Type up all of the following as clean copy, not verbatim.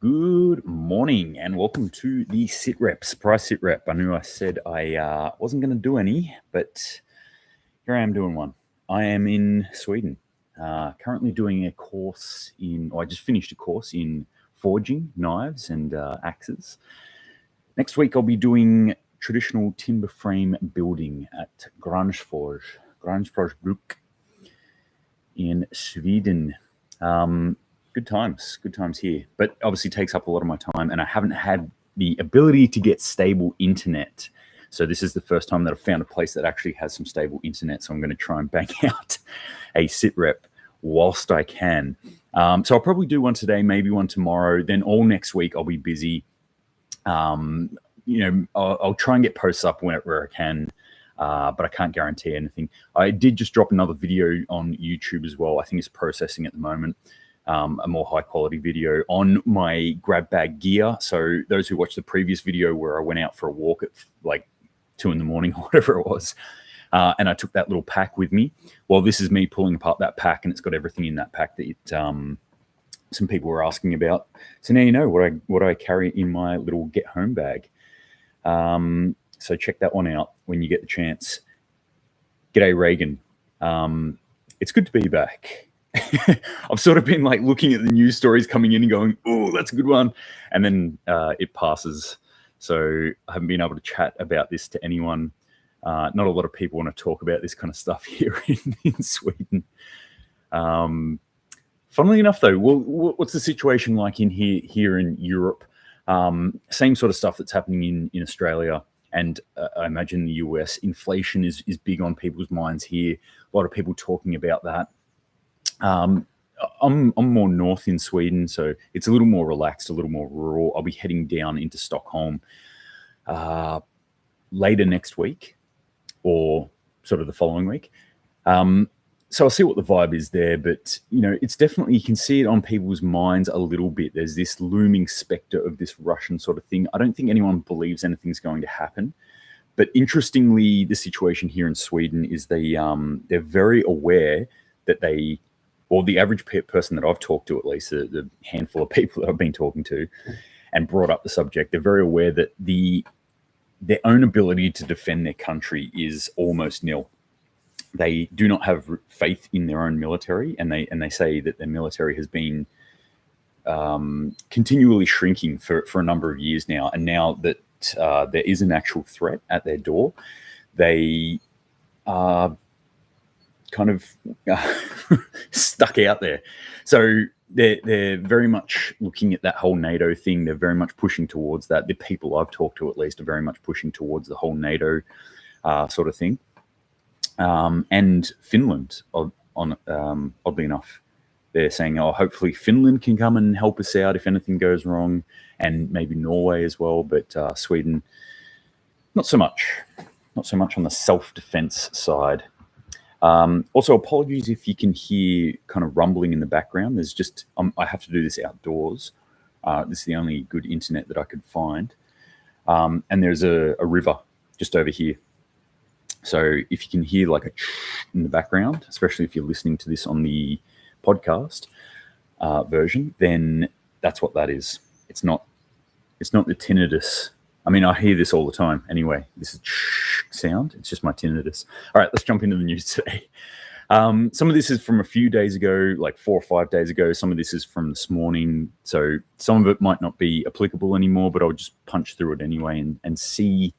Good morning and welcome to the SitRep, surprise SitRep. I knew I said I wasn't going to do any, but here I am doing one. I am in Sweden, currently doing a course I just finished a course in forging knives and axes. Next week I'll be doing traditional timber frame building at Grangeforge Bruk in Sweden. Good times here, but obviously takes up a lot of my time, and I haven't had the ability to get stable internet. So this is the first time that I've found a place that actually has some stable internet. So I'm going to try and bang out a SitRep whilst I can. So I'll probably do one today, maybe one tomorrow. Then all next week I'll be busy. I'll try and get posts up whenever I can, but I can't guarantee anything. I did just drop another video on YouTube as well. I think it's processing at the moment. A more high quality video on my grab bag gear. So those who watched the previous video where I went out for a walk at like 2 in the morning or whatever it was, and I took that little pack with me. Well, this is me pulling apart that pack, and it's got everything in that pack that some people were asking about. So now you know what I carry in my little get home bag. So check that one out when you get the chance. G'day, Reagan. It's good to be back. I've sort of been like looking at the news stories coming in and going, oh, that's a good one. And then it passes. So I haven't been able to chat about this to anyone. Not a lot of people want to talk about this kind of stuff here in Sweden. Funnily enough, though, what's the situation like in here in Europe? Same sort of stuff that's happening in Australia. And I imagine the US. Inflation is big on people's minds here. A lot of people talking about that. I'm more north in Sweden, so it's a little more relaxed, a little more rural. I'll be heading down into Stockholm later next week, or sort of the following week. So I'll see what the vibe is there, but it's definitely, you can see it on people's minds a little bit. There's this looming specter of this Russian sort of thing. I don't think anyone believes anything's going to happen. But interestingly, the situation here in Sweden is they're very aware that or the average person that I've talked to, at least the handful of people that I've been talking to and brought up the subject, they're very aware that their own ability to defend their country is almost nil. They do not have faith in their own military, and they say that their military has been continually shrinking for a number of years now. And now that there is an actual threat at their door, they are kind of stuck out there. So they're very much looking at that whole NATO thing. They're very much pushing towards that. The people I've talked to, at least, are very much pushing towards the whole NATO sort of thing. And Finland, oddly enough, they're saying, oh, hopefully Finland can come and help us out if anything goes wrong, and maybe Norway as well. But Sweden, not so much on the self-defense side. Also, apologies if you can hear kind of rumbling in the background. There's just, I have to do this outdoors. This is the only good internet that I could find. And there's a river just over here. So if you can hear like a in the background, especially if you're listening to this on the podcast version, then that's what that is. It's not the tinnitus. I mean, I hear this all the time anyway. This is sound. It's just my tinnitus. All right, let's jump into the news today. Some of this is from a few days ago, like 4 or 5 days ago. Some of this is from this morning. So some of it might not be applicable anymore, but I'll just punch through it anyway and see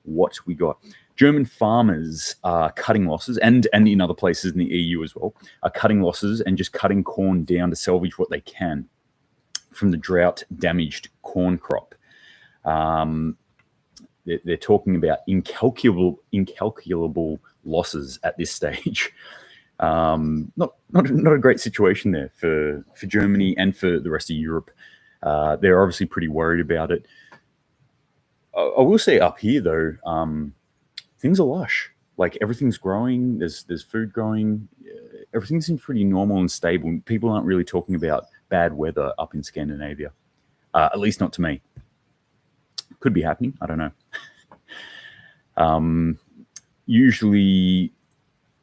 what we got. German farmers are cutting losses, and in other places in the EU as well, are cutting losses and just cutting corn down to salvage what they can from the drought-damaged corn crop. They're talking about incalculable losses at this stage. Not a great situation there for Germany and for the rest of Europe. They're obviously pretty worried about it. I will say up here though, things are lush. Like everything's growing. There's food growing. Everything seems pretty normal and stable. People aren't really talking about bad weather up in Scandinavia, at least not to me. Could be happening. I don't know. Usually,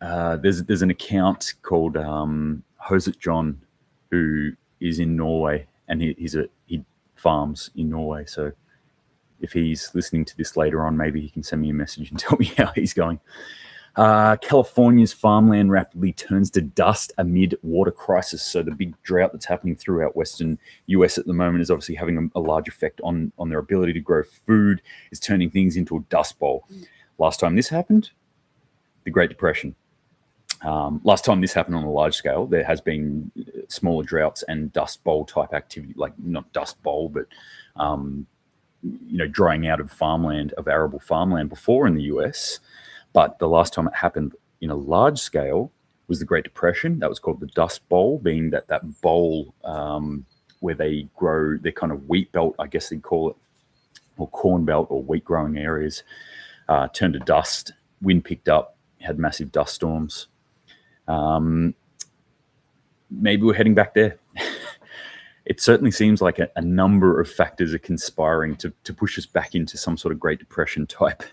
there's an account called Hoset John, who is in Norway, and he farms in Norway. So if he's listening to this later on, maybe he can send me a message and tell me how he's going. California's farmland rapidly turns to dust amid water crisis. So the big drought that's happening throughout western US at the moment is obviously having a large effect on their ability to grow food, is turning things into a dust bowl. Last time this happened, the Great Depression. Last time this happened on a large scale, there has been smaller droughts and dust bowl type activity, like not dust bowl, but drying out of farmland, of arable farmland before in the US. But the last time it happened in a large scale was the Great Depression. That was called the Dust Bowl, being that bowl where they grow their kind of wheat belt, I guess they'd call it, or corn belt or wheat growing areas, turned to dust. Wind picked up, had massive dust storms. Maybe we're heading back there. It certainly seems like a number of factors are conspiring to push us back into some sort of Great Depression type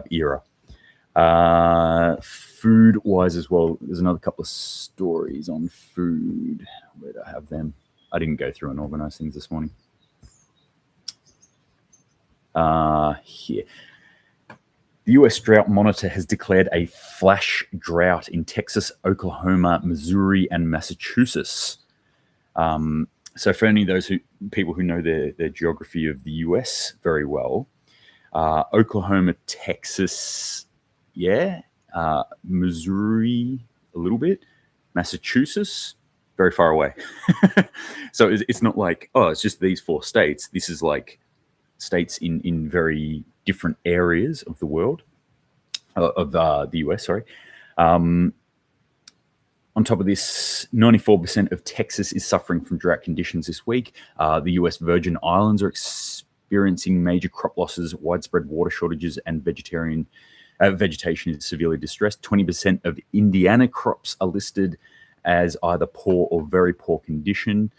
era. Food wise as well, there's another couple of stories on food. Where do I have them? I didn't go through and organize things this morning. Here. The US Drought Monitor has declared a flash drought in Texas, Oklahoma, Missouri, and Massachusetts. So for any of those people who know their geography of the US very well, Oklahoma, Texas, Missouri a little bit, Massachusetts very far away. So it's not like, oh, it's just these 4 states. This is like states in very different areas of the world, of the US, sorry. On top of this, 94% of Texas is suffering from drought conditions this week. The US Virgin Islands are experiencing major crop losses, widespread water shortages, and vegetation is severely distressed. 20% of Indiana crops are listed as either poor or very poor condition.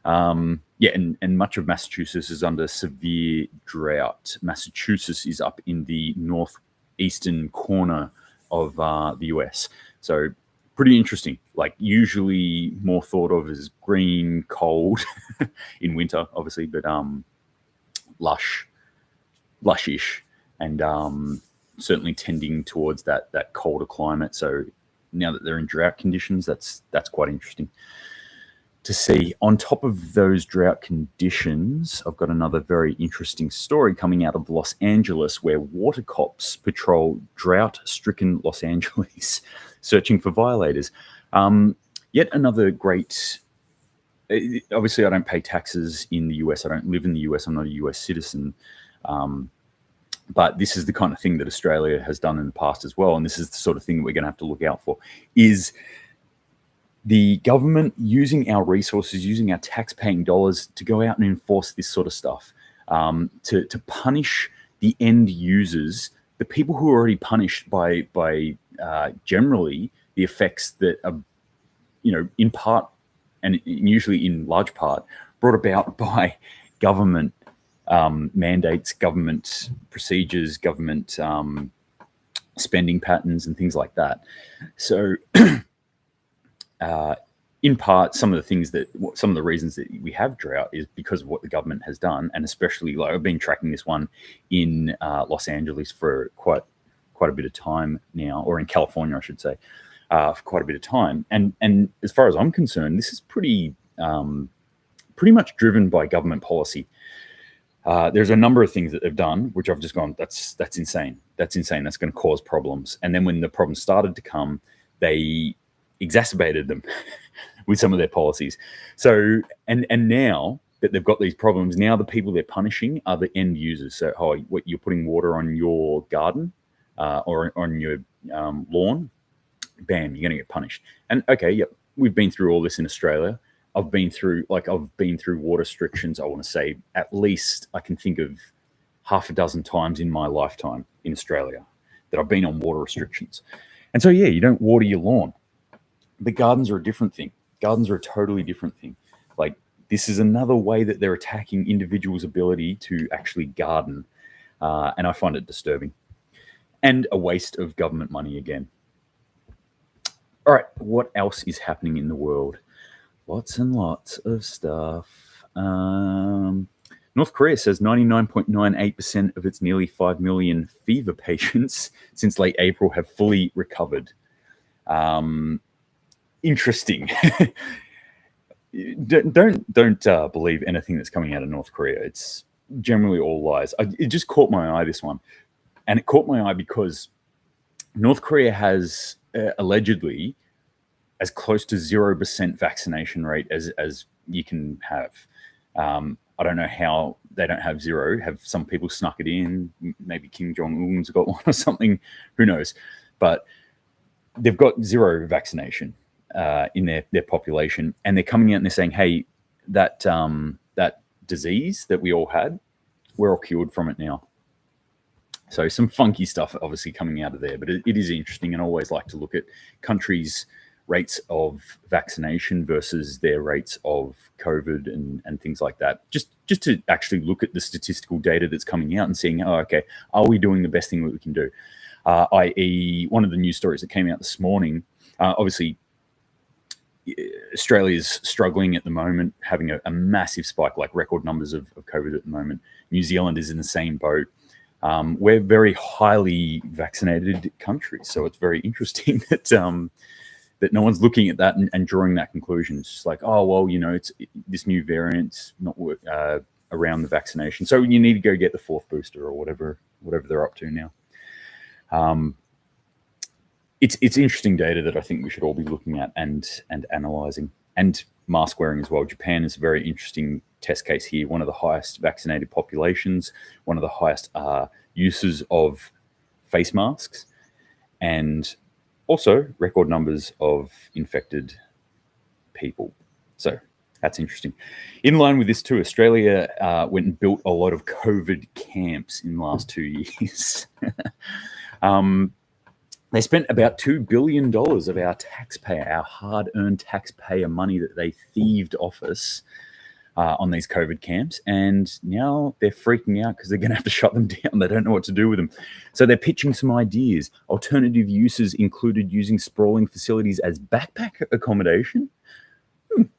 And much of Massachusetts is under severe drought. Massachusetts is up in the northeastern corner of the US. So pretty interesting. Like usually more thought of as green, cold in winter, obviously, but lushish, and certainly tending towards that colder climate. So now that they're in drought conditions, that's quite interesting to see. On top of those drought conditions, I've got another very interesting story coming out of Los Angeles, where water cops patrol drought-stricken Los Angeles, searching for violators. Yet another great. Obviously, I don't pay taxes in the US. I don't live in the US. I'm not a US citizen. But this is the kind of thing that Australia has done in the past as well. And this is the sort of thing that we're going to have to look out for, is the government using our resources, using our tax-paying dollars to go out and enforce this sort of stuff, to punish the end users, the people who are already punished by generally the effects that are, in part and usually in large part brought about by government mandates, government procedures, government spending patterns, and things like that. So, in part, some of the reasons that we have drought is because of what the government has done, and especially, like, I've been tracking this one in Los Angeles for quite a bit of time now, or in California, I should say, for quite a bit of time. And as far as I'm concerned, this is pretty much driven by government policy. There's a number of things that they've done, which I've just gone, that's insane. That's insane. That's going to cause problems. And then when the problems started to come, they exacerbated them with some of their policies. So, and now that they've got these problems, now the people they're punishing are the end users. So, what, you're putting water on your garden or on your lawn, bam, you're going to get punished. And okay, yep, we've been through all this in Australia. I've been through water restrictions, I want to say, at least I can think of half a dozen times in my lifetime in Australia that I've been on water restrictions. And so, yeah, you don't water your lawn. But gardens are a different thing. Gardens are a totally different thing. Like, this is another way that they're attacking individuals' ability to actually garden. And I find it disturbing. And a waste of government money again. All right, what else is happening in the world? Lots and lots of stuff. North Korea says 99.98% of its nearly 5 million fever patients since late April have fully recovered. Interesting. don't believe anything that's coming out of North Korea. It's generally all lies. It just caught my eye, this one. And it caught my eye because North Korea has allegedly as close to 0% vaccination rate as you can have. I don't know how they don't have zero. Have some people snuck it in? Maybe Kim Jong-un's got one or something. Who knows? But they've got zero vaccination in their population, and they're coming out and they're saying, "Hey, that disease that we all had, we're all cured from it now." So some funky stuff, obviously, coming out of there. But it is interesting, and I always like to look at countries' rates of vaccination versus their rates of COVID and things like that, just to actually look at the statistical data that's coming out and seeing, oh, okay, are we doing the best thing that we can do? I.e., one of the news stories that came out this morning, obviously, Australia is struggling at the moment, having a massive spike, like record numbers of COVID at the moment. New Zealand is in the same boat. We're very highly vaccinated country, so it's very interesting that no one's looking at that and drawing that conclusion. It's just like, oh, well, it's this new variant not around the vaccination, so you need to go get the fourth booster or whatever they're up to now. It's interesting data that I think we should all be looking at and analysing, and mask wearing as well. Japan is a very interesting test case here. One of the highest vaccinated populations, one of the highest uses of face masks, and also record numbers of infected people. So that's interesting. In line with this too, Australia went and built a lot of COVID camps in the last 2 years. They spent about $2 billion of our hard-earned taxpayer money that they thieved off us on these COVID camps, and now they're freaking out because they're going to have to shut them down. They don't know what to do with them. So they're pitching some ideas. Alternative uses included using sprawling facilities as backpack accommodation.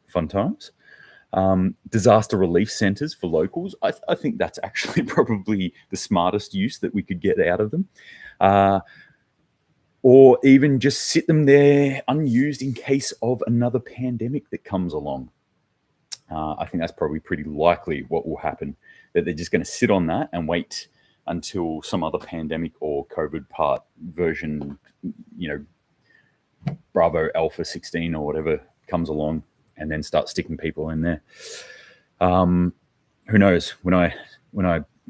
Fun times. Disaster relief centers for locals. I think that's actually probably the smartest use that we could get out of them. Or even just sit them there unused in case of another pandemic that comes along. I think that's probably pretty likely what will happen, that they're just going to sit on that and wait until some other pandemic or COVID part version, Bravo Alpha 16 or whatever comes along, and then start sticking people in there. Who knows? When I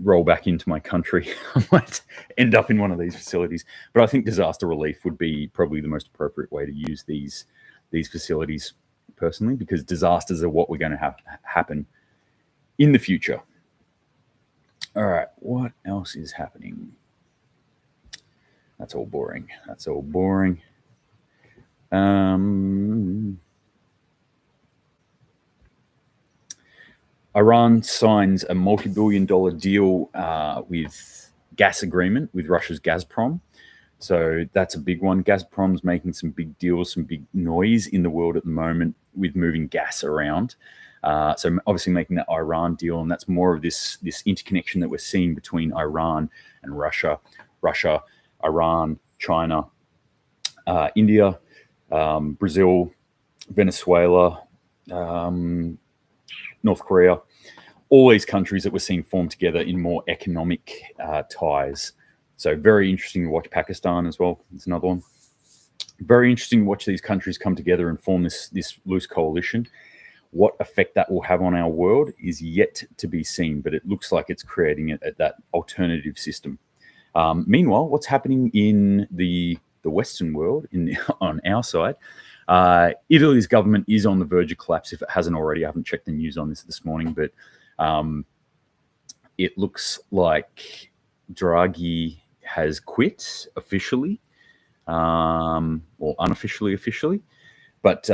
roll back into my country, I might end up in one of these facilities. But I think disaster relief would be probably the most appropriate way to use these facilities, personally, because disasters are what we're going to have happen in the future. All right, what else is happening? That's all boring. Iran signs a multi-billion-dollar deal with gas agreement with Russia's Gazprom. So that's a big one. Gazprom's making some big deals, some big noise in the world at the moment with moving gas around. So obviously making that Iran deal, and that's more of this interconnection that we're seeing between Iran and Russia, Iran, China, India, Brazil, Venezuela, North Korea, all these countries that we're seeing form together in more economic ties. So very interesting to watch. Pakistan as well. It's another one. Very interesting to watch these countries come together and form this loose coalition. What effect that will have on our world is yet to be seen, but it looks like it's creating that alternative system. Meanwhile, what's happening in the Western world, on our side, Italy's government is on the verge of collapse, if it hasn't already. I haven't checked the news on this morning, but it looks like Draghi has quit officially, or unofficially, but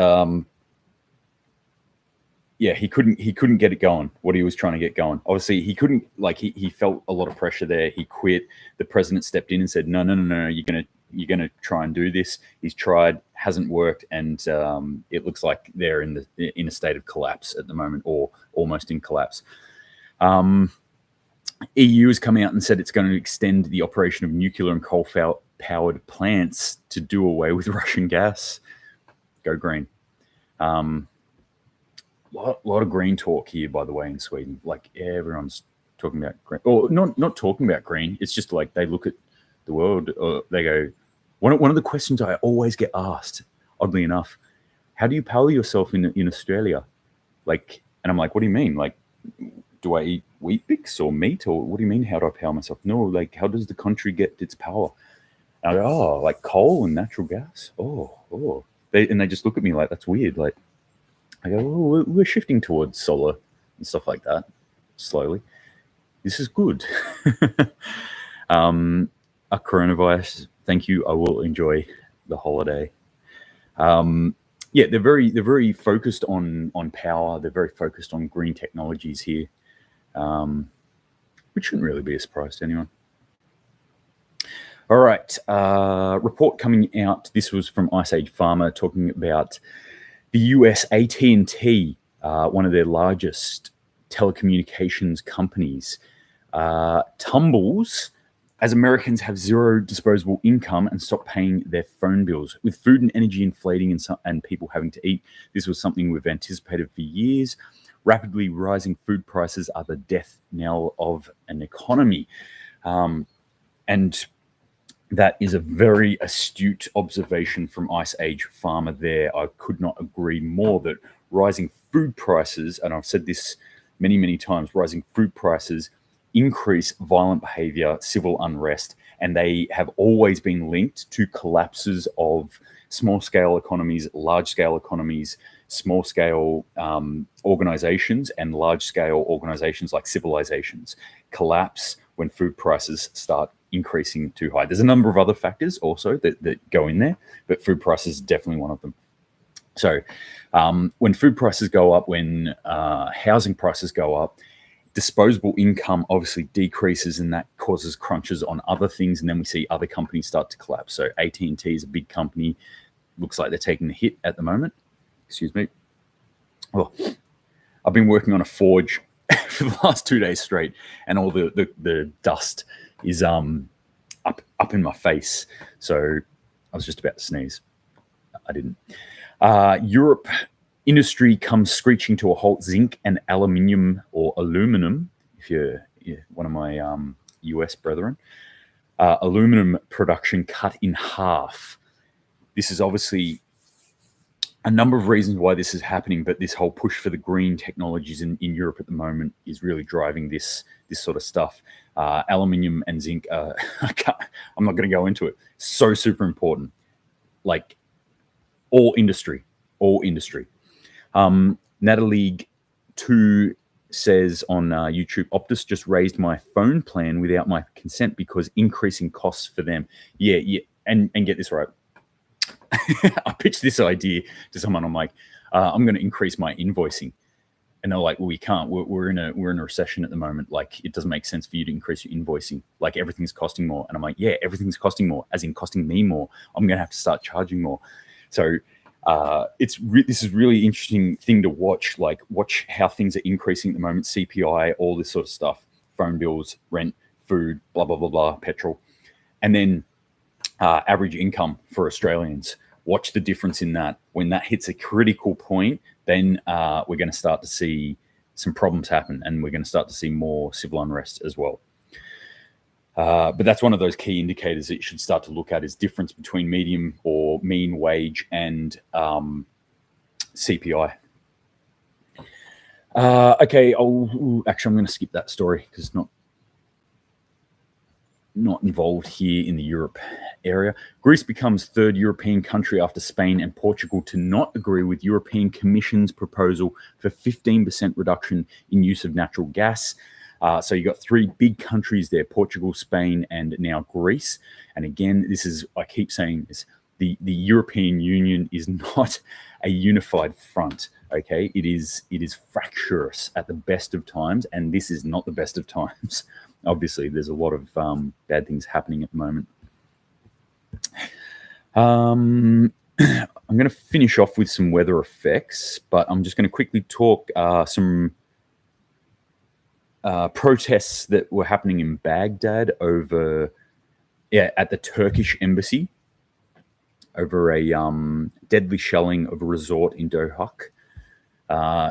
he couldn't get it going, what he was trying to get going. Obviously, he couldn't, he felt a lot of pressure there. He quit. The president stepped in and said, no, you're gonna try and do this. He's tried, hasn't worked, and it looks like they're in a state of collapse at the moment, or almost in collapse. EU has come out and said it's going to extend the operation of nuclear and coal-powered plants to do away with Russian gas. Go green. Lot of green talk here, by the way, in Sweden. Like everyone's talking about green, or not talking about green. It's just like they look at the world, or they go. One of the questions I always get asked, oddly enough, how do you power yourself in Australia? Like, and I'm like, what do you mean? Like, do I eat wheat bix or meat, or what do you mean? How do I power myself? No, like, how does the country get its power? And I go, oh, like coal and natural gas. Oh. They just look at me like that's weird. Like, I go, oh, we're shifting towards solar and stuff like that slowly. This is good. A coronavirus. Thank you. I will enjoy the holiday. Yeah, they're very focused on power. They're very focused on green technologies here, which shouldn't really be a surprise to anyone. All right, report coming out. This was from Age Pharma talking about the US AT&T, one of their largest telecommunications companies, tumbles as Americans have zero disposable income and stop paying their phone bills. With food and energy inflating and people having to eat, this was something we've anticipated for years. Rapidly rising food prices are the death knell of an economy. And that is a very astute observation from Age Pharma there. I could not agree more that rising food prices, and I've said this many, many times, rising food prices increase violent behavior, civil unrest, and they have always been linked to collapses of small-scale economies, large-scale economies, small-scale organizations, and large-scale organizations like civilizations collapse when food prices start increasing too high. There's a number of other factors also that go in there, but food prices is definitely one of them. So when food prices go up, when housing prices go up, disposable income obviously decreases, and that causes crunches on other things, and then we see other companies start to collapse. So AT&T is a big company. Looks like they're taking the hit at the moment. Excuse me. Well, I've been working on a forge for the last 2 days straight, and all the dust is up in my face. So I was just about to sneeze. I didn't. Europe industry comes screeching to a halt. Zinc and aluminium, or aluminum, if you're one of my US brethren. Aluminum production cut in half. This is obviously a number of reasons why this is happening, but this whole push for the green technologies in Europe at the moment is really driving this sort of stuff. Aluminium and zinc, I'm not going to go into it. So super important. Like all industry. Natalie 2 says on YouTube, Optus just raised my phone plan without my consent because increasing costs for them. Yeah. And get this right. I pitched this idea to someone. I'm like, I'm going to increase my invoicing. And they're like, well, we can't. We're in a recession at the moment. Like, it doesn't make sense for you to increase your invoicing. Like, everything's costing more. And I'm like, yeah, everything's costing more, as in costing me more. I'm going to have to start charging more. So this is really interesting thing to watch. Like, watch how things are increasing at the moment. CPI, all this sort of stuff, phone bills, rent, food, blah, blah, blah, blah, petrol. And then average income for Australians. Watch the difference in that. When that hits a critical point, then we're going to start to see some problems happen, and we're going to start to see more civil unrest as well. But that's one of those key indicators that you should start to look at, is difference between medium or mean wage and CPI. Okay, actually, I'm going to skip that story because it's not involved here in the Europe area. Greece becomes third European country after Spain and Portugal to not agree with European Commission's proposal for 15% reduction in use of natural gas. So you got three big countries there: Portugal, Spain, and now Greece. And again, I keep saying this, the European Union is not a unified front. Okay, it is fractious at the best of times, and this is not the best of times. Obviously, there's a lot of bad things happening at the moment. I'm going to finish off with some weather effects, but I'm just going to quickly talk some protests that were happening in Baghdad over, at the Turkish embassy over a deadly shelling of a resort in Doha.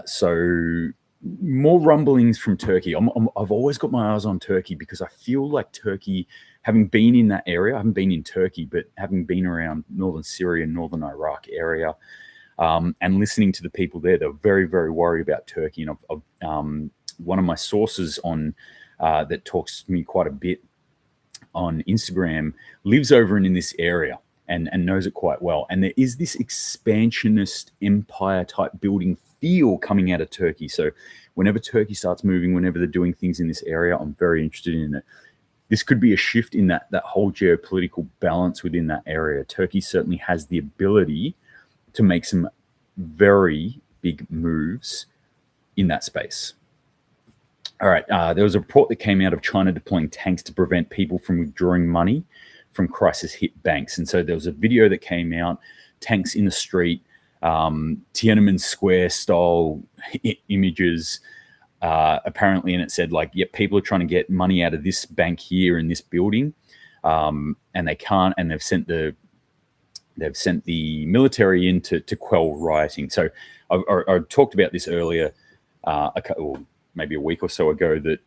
So more rumblings from Turkey. I've always got my eyes on Turkey because I feel like Turkey, having been in that area, I haven't been in Turkey, but having been around northern Syria, northern Iraq area, and listening to the people there, they're very, very worried about Turkey. And one of my sources on that talks to me quite a bit on Instagram lives over in this area and knows it quite well. And there is this expansionist empire type building feel coming out of Turkey. So whenever Turkey starts moving, whenever they're doing things in this area, I'm very interested in it. This could be a shift in that whole geopolitical balance within that area. Turkey certainly has the ability to make some very big moves in that space. All right, there was a report that came out of China deploying tanks to prevent people from withdrawing money from crisis-hit banks. And so there was a video that came out, tanks in the street, Tiananmen Square style images, apparently, and it said like, yeah, people are trying to get money out of this bank here in this building, and they can't, and they've sent the military in to quell rioting. So I talked about this earlier, maybe a week or so ago, that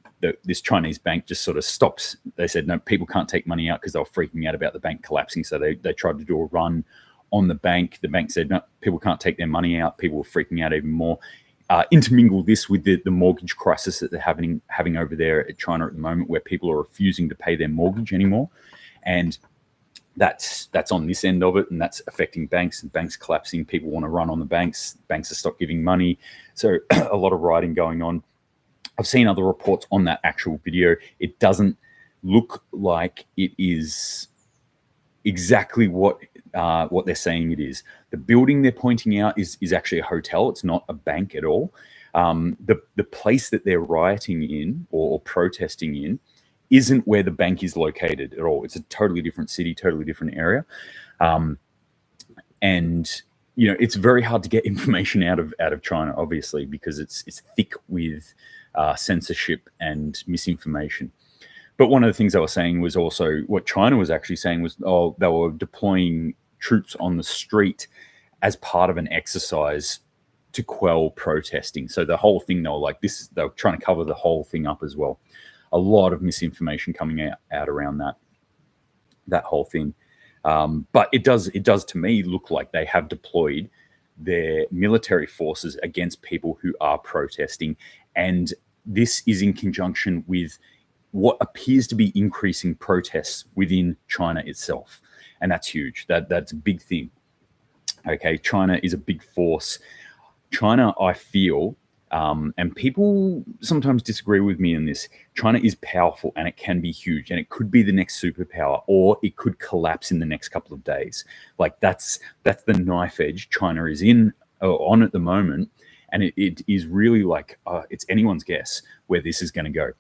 this Chinese bank just sort of stopped. They said, no, people can't take money out because they were freaking out about the bank collapsing. So they tried to do a run on the bank. The bank said, no, people can't take their money out. People were freaking out even more. Intermingle this with the mortgage crisis that they're having over there at China at the moment, where people are refusing to pay their mortgage anymore. And that's on this end of it, and that's affecting banks, and banks collapsing. People want to run on the banks. Banks have stopped giving money. So a lot of rioting going on. I've seen other reports on that actual video. It doesn't look like it is exactly what they're saying it is. The building they're pointing out is actually a hotel. It's not a bank at all. The place that they're rioting in or protesting in isn't where the bank is located at all. It's a totally different city, totally different area. And you know, it's very hard to get information out of China, obviously, because it's thick with censorship and misinformation. But one of the things they were saying was also, what China was actually saying was, oh, they were deploying troops on the street as part of an exercise to quell protesting. So the whole thing, they were like, they were trying to cover the whole thing up as well. A lot of misinformation coming out around that whole thing. But it does to me look like they have deployed their military forces against people who are protesting. And this is in conjunction with what appears to be increasing protests within China itself. And that's huge. That's a big thing. Okay, China is a big force. China, I feel, and people sometimes disagree with me in this, China is powerful and it can be huge, and it could be the next superpower, or it could collapse in the next couple of days. Like that's the knife edge China is on at the moment. And it is really like, it's anyone's guess where this is going to go.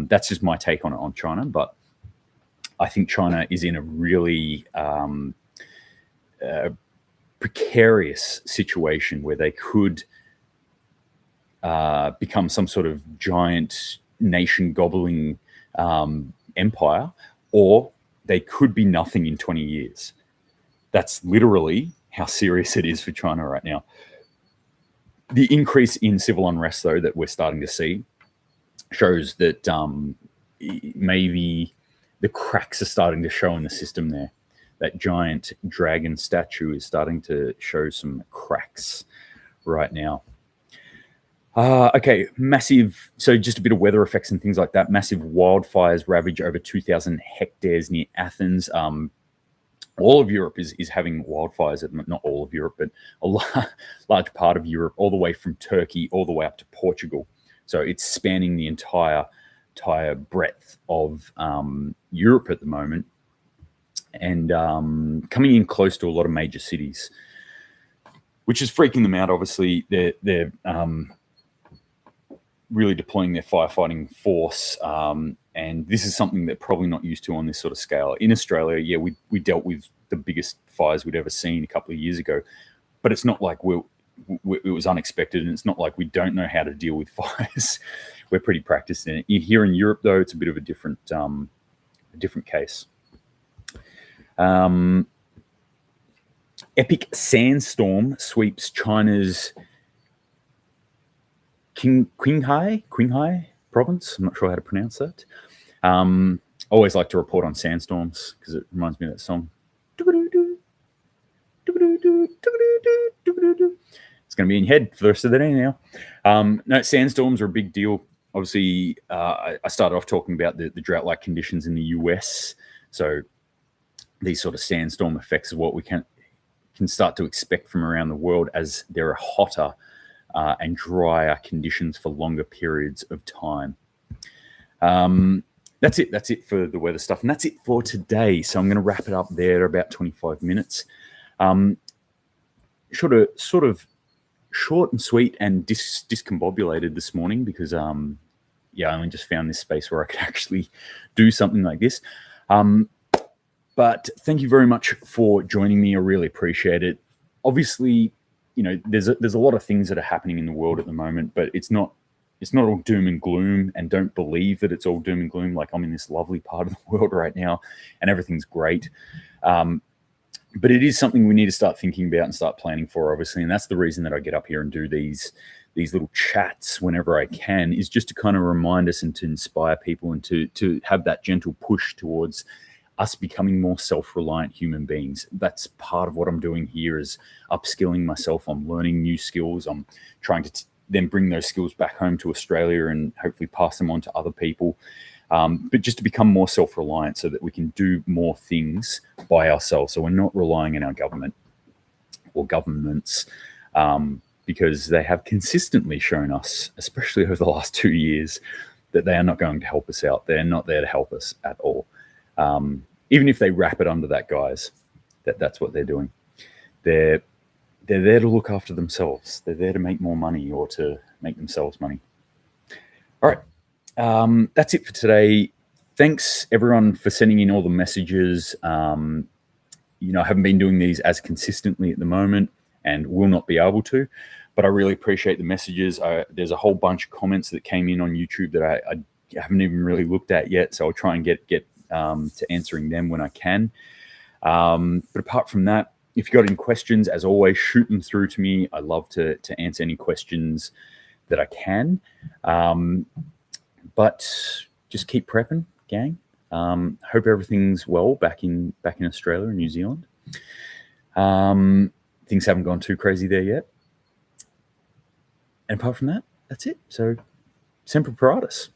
That's just my take on China. But I think China is in a really precarious situation where they could become some sort of giant nation gobbling empire, or they could be nothing in 20 years. That's literally how serious it is for China right now. The increase in civil unrest, though, that we're starting to see shows that maybe the cracks are starting to show in the system there. That giant dragon statue is starting to show some cracks right now. Okay, massive. So just a bit of weather effects and things like that. Massive wildfires ravage over 2,000 hectares near Athens. All of Europe is having wildfires. Not all of Europe, but a large part of Europe, all the way from Turkey all the way up to Portugal. So it's spanning the entire breadth of Europe at the moment, and coming in close to a lot of major cities, which is freaking them out. Obviously, they're really deploying their firefighting force, and this is something they're probably not used to on this sort of scale. In Australia, yeah, we dealt with the biggest fires we'd ever seen a couple of years ago, but it's not like it was unexpected, and it's not like we don't know how to deal with fires. we're pretty practiced in it. Here in Europe, though, it's a bit of a different case. Epic sandstorm sweeps China's Qinghai province. I'm not sure how to pronounce that. I always like to report on sandstorms because it reminds me of that song. It's going to be in your head for the rest of the day now. No, sandstorms are a big deal. Obviously, I started off talking about the drought-like conditions in the US. So these sort of sandstorm effects is what we can start to expect from around the world as there are hotter and drier conditions for longer periods of time. That's it for the weather stuff, and that's it for today. So I'm going to wrap it up there, about 25 minutes. Sort of short and sweet and discombobulated this morning because I only just found this space where I could actually do something like this. But thank you very much for joining me. I really appreciate it. Obviously, there's a lot of things that are happening in the world at the moment, but it's not all doom and gloom, and don't believe that it's all doom and gloom. Like, I'm in this lovely part of the world right now and everything's great. But it is something we need to start thinking about and start planning for, obviously. And that's the reason that I get up here and do these little chats whenever I can, is just to kind of remind us and to inspire people and to have that gentle push towards us becoming more self-reliant human beings. That's part of what I'm doing here, is upskilling myself. I'm learning new skills. I'm trying to then bring those skills back home to Australia and hopefully pass them on to other people. But just to become more self-reliant so that we can do more things by ourselves. So we're not relying on our government or governments, because they have consistently shown us, especially over the last 2 years, that they are not going to help us out. They're not there to help us at all. Even if they wrap it under that guise, that's what they're doing. They're there to look after themselves. They're there to make more money or to make themselves money. All right. That's it for today. Thanks everyone for sending in all the messages. I haven't been doing these as consistently at the moment and will not be able to, but I really appreciate the messages. There's a whole bunch of comments that came in on YouTube that I haven't even really looked at yet. So I'll try and get to answering them when I can. But apart from that, if you've got any questions, as always, shoot them through to me. I love to answer any questions that I can. But just keep prepping, gang. Hope everything's well back in Australia and New Zealand. Things haven't gone too crazy there yet. And apart from that, that's it. So, Semper Paratus.